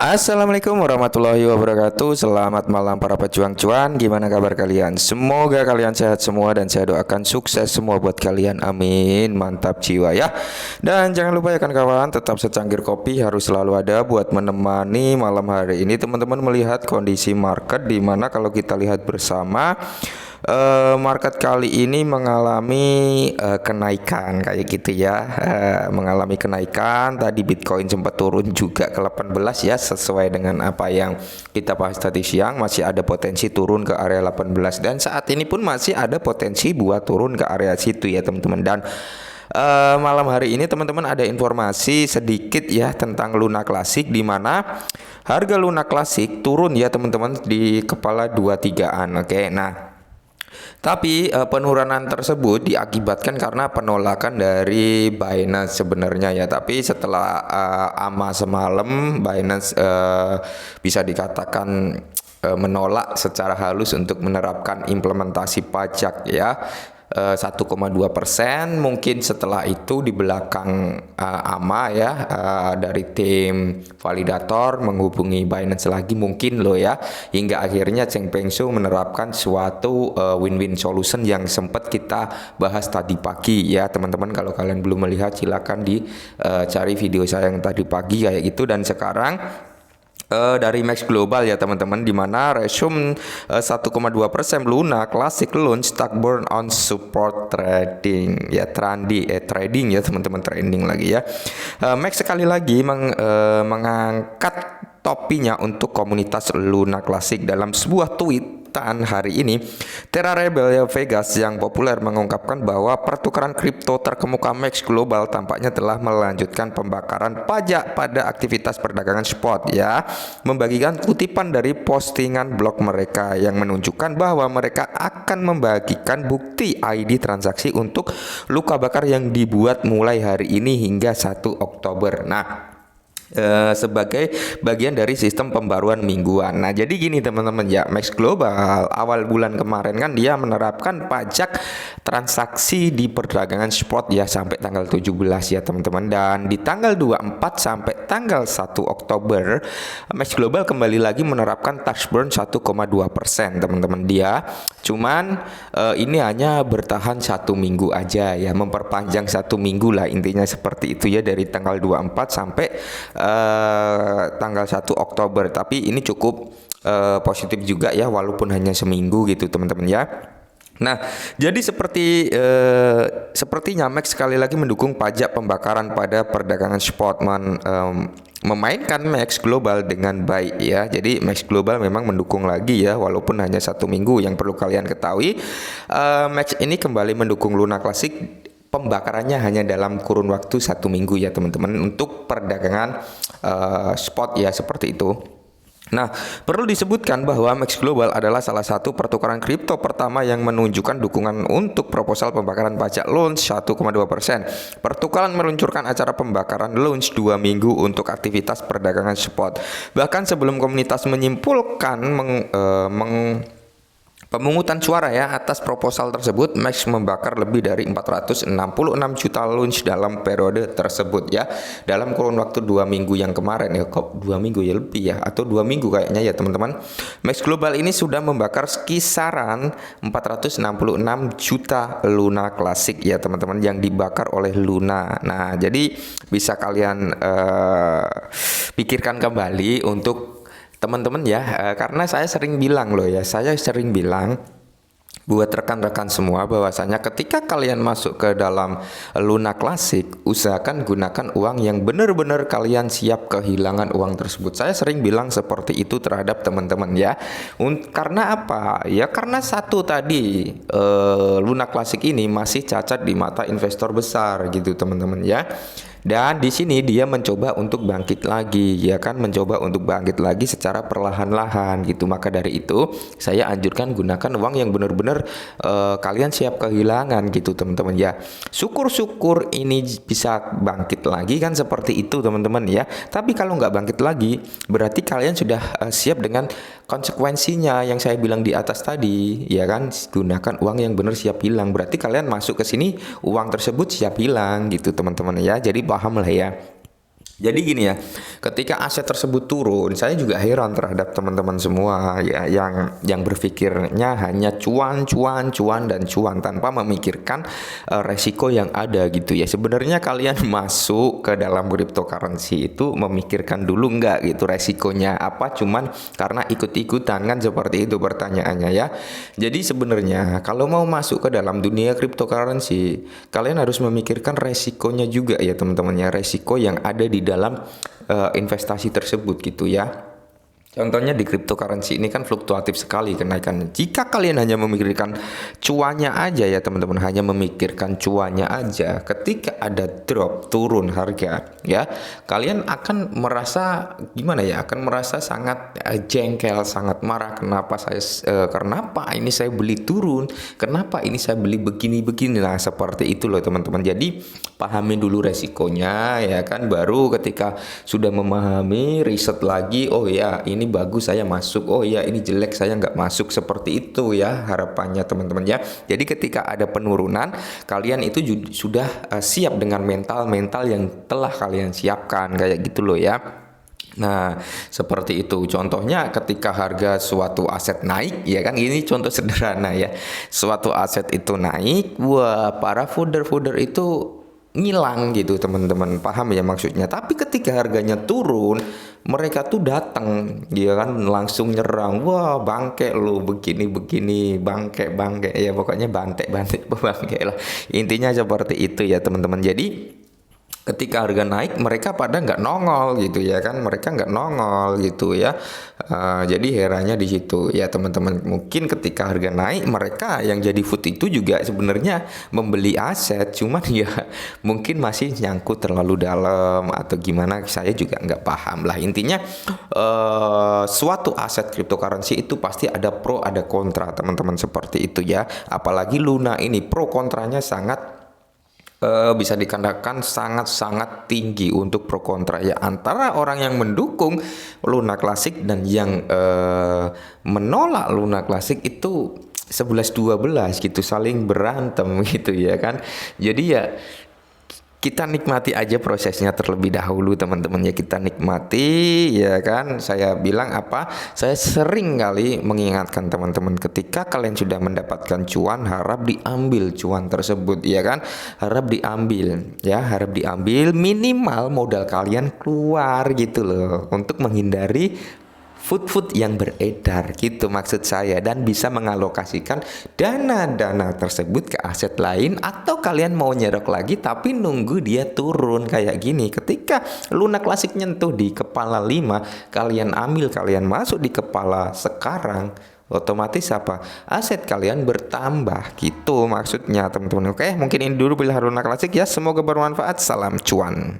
Assalamualaikum warahmatullahi wabarakatuh. Selamat malam para pejuang cuan. Gimana kabar kalian? Semoga kalian sehat semua dan saya doakan sukses semua buat kalian. Amin. Mantap jiwa ya. Dan jangan lupa ya kawan, tetap secangkir kopi harus selalu ada buat menemani malam hari ini teman-teman melihat kondisi market, di mana kalau kita lihat bersama market kali ini mengalami kenaikan kayak gitu ya, mengalami kenaikan. Tadi Bitcoin sempat turun juga ke 18 ya, sesuai dengan apa yang kita bahas tadi siang. Masih ada potensi turun ke area 18 dan saat ini pun masih ada potensi buat turun ke area situ ya teman-teman. Dan malam hari ini teman-teman ada informasi sedikit ya tentang Luna Classic, di mana harga Luna Classic turun ya teman-teman di kepala 23-an. Oke, nah tapi penurunan tersebut diakibatkan karena penolakan dari Binance sebenarnya ya. Tapi setelah AMA semalam, Binance bisa dikatakan menolak secara halus untuk menerapkan implementasi pajak ya. 1,2%. Mungkin setelah itu di belakang AMA ya, dari tim validator menghubungi Binance lagi mungkin loh ya, hingga akhirnya Cheng Peng Su menerapkan suatu win-win solution yang sempat kita bahas tadi pagi ya teman-teman. Kalau kalian belum melihat silakan cari video saya yang tadi pagi kayak gitu. Dan sekarang dari Max Global ya teman-teman, di mana resume 1,2% Luna Classic launch stock burn on support trading ya, trading ya teman-teman, trending lagi ya. Max sekali lagi mengangkat topinya untuk komunitas Luna Classic dalam sebuah tweet hari ini. Terra Rebel ya Vegas yang populer mengungkapkan bahwa pertukaran kripto terkemuka Max Global tampaknya telah melanjutkan pembakaran pajak pada aktivitas perdagangan spot ya, membagikan kutipan dari postingan blog mereka yang menunjukkan bahwa mereka akan membagikan bukti ID transaksi untuk luka bakar yang dibuat mulai hari ini hingga 1 Oktober. Nah, sebagai bagian dari sistem pembaruan mingguan. Nah, jadi gini teman-teman ya, Max Global awal bulan kemarin kan dia menerapkan pajak transaksi di perdagangan spot ya sampai tanggal 17 ya teman-teman. Dan di tanggal 24 sampai tanggal 1 Oktober Max Global kembali lagi menerapkan tax burn 1,2% teman-teman. Dia cuman ini hanya bertahan 1 minggu aja ya, memperpanjang 1 minggu lah intinya seperti itu ya, dari tanggal 24 sampai tanggal 1 Oktober. Tapi ini cukup positif juga ya, walaupun hanya seminggu gitu teman-teman ya. Nah, jadi sepertinya Max sekali lagi mendukung pajak pembakaran pada perdagangan spot, memainkan Max Global dengan baik ya. Jadi Max Global memang mendukung lagi ya, walaupun hanya 1 minggu. Yang perlu kalian ketahui, Max ini kembali mendukung Luna Classic. Pembakarannya hanya dalam kurun waktu 1 minggu ya teman-teman untuk perdagangan spot ya, seperti itu. Nah, perlu disebutkan bahwa Max Global adalah salah satu pertukaran kripto pertama yang menunjukkan dukungan untuk proposal pembakaran pajak launch 1,2%. Pertukaran meluncurkan acara pembakaran launch 2 minggu untuk aktivitas perdagangan spot. Bahkan sebelum komunitas menyimpulkan pemungutan suara ya atas proposal tersebut, Max membakar lebih dari 466 juta launch dalam periode tersebut ya, dalam kurun waktu 2 minggu yang kemarin ya. Kok 2 minggu ya, lebih ya, atau 2 minggu kayaknya ya teman-teman. Max Global ini sudah membakar kisaran 466 juta Luna Classic ya teman-teman, yang dibakar oleh Luna. Nah, jadi bisa kalian pikirkan kembali untuk teman-teman ya, karena saya sering bilang loh ya, saya sering bilang buat rekan-rekan semua bahwasanya ketika kalian masuk ke dalam Luna Classic, usahakan gunakan uang yang benar-benar kalian siap kehilangan uang tersebut. Saya sering bilang seperti itu terhadap teman-teman ya. Karena apa? Ya karena satu tadi, Luna Classic ini masih cacat di mata investor besar gitu teman-teman ya. Dan di sini dia mencoba untuk bangkit lagi ya kan, mencoba untuk bangkit lagi secara perlahan-lahan gitu. Maka dari itu saya anjurkan gunakan uang yang benar-benar kalian siap kehilangan gitu teman-teman ya. Syukur-syukur ini bisa bangkit lagi kan, seperti itu teman-teman ya. Tapi kalau nggak bangkit lagi, berarti kalian sudah siap dengan konsekuensinya yang saya bilang di atas tadi ya kan. Gunakan uang yang benar siap hilang, berarti kalian masuk ke sini uang tersebut siap hilang gitu teman-teman ya. Jadi paham lah ya. Jadi gini ya, ketika aset tersebut turun, saya juga heran terhadap teman-teman semua ya yang berpikirnya hanya cuan, cuan, cuan dan cuan tanpa memikirkan resiko yang ada gitu ya. Sebenarnya kalian masuk ke dalam cryptocurrency itu memikirkan dulu nggak gitu resikonya apa? Cuman karena ikut-ikutan kan seperti itu pertanyaannya ya. Jadi sebenarnya kalau mau masuk ke dalam dunia cryptocurrency, kalian harus memikirkan resikonya juga ya teman-teman ya, resiko yang ada di dalam investasi tersebut gitu ya. Contohnya di cryptocurrency ini kan fluktuatif sekali kenaikannya. Jika kalian hanya memikirkan cuannya aja ya teman-teman, hanya memikirkan cuannya aja, ketika ada drop turun harga ya, kalian akan merasa gimana ya? Akan merasa sangat jengkel, sangat marah. Kenapa ini saya beli turun? Kenapa ini saya beli begini-begini? Nah, seperti itu loh teman-teman. Jadi pahami dulu resikonya ya kan, baru ketika sudah memahami riset lagi, oh ya ini bagus saya masuk, oh ya ini jelek saya nggak masuk, seperti itu ya harapannya teman-teman ya. Jadi ketika ada penurunan kalian itu sudah siap dengan mental yang telah kalian siapkan kayak gitu loh ya. Nah, seperti itu. Contohnya ketika harga suatu aset naik, ya kan ini contoh sederhana ya. Suatu aset itu naik, wah para founder-founder itu ngilang gitu teman-teman, paham ya maksudnya. Tapi ketika harganya turun, mereka tuh datang dia kan langsung nyerang, wah bangke lo begini bangke bangke ya, pokoknya bangke lah, intinya seperti itu ya teman-teman. Jadi ketika harga naik mereka pada nggak nongol gitu ya kan, mereka nggak nongol gitu ya. Jadi herannya di situ ya teman-teman. Mungkin ketika harga naik mereka yang jadi food itu juga sebenarnya membeli aset, cuman ya mungkin masih nyangkut terlalu dalam atau gimana, saya juga nggak paham lah. Intinya suatu aset cryptocurrency itu pasti ada pro ada kontra teman-teman, seperti itu ya. Apalagi Luna ini pro kontranya sangat bisa dikatakan sangat-sangat tinggi untuk pro kontra ya, antara orang yang mendukung Luna Classic dan yang menolak Luna Classic itu 11-12 gitu, saling berantem gitu ya kan. Jadi ya kita nikmati aja prosesnya terlebih dahulu teman-teman ya, kita nikmati ya kan. Saya bilang apa, saya sering kali mengingatkan teman-teman, ketika kalian sudah mendapatkan cuan harap diambil cuan tersebut ya kan, harap diambil ya, harap diambil, minimal modal kalian keluar gitu loh, untuk menghindari food yang beredar gitu maksud saya, dan bisa mengalokasikan dana-dana tersebut ke aset lain, atau kalian mau nyerok lagi tapi nunggu dia turun kayak gini. Ketika Luna Classic nyentuh di kepala 5, kalian ambil, kalian masuk di kepala sekarang, otomatis apa, aset kalian bertambah gitu maksudnya teman-teman. Oke, mungkin ini dulu pilihan Luna Classic ya, semoga bermanfaat. Salam cuan.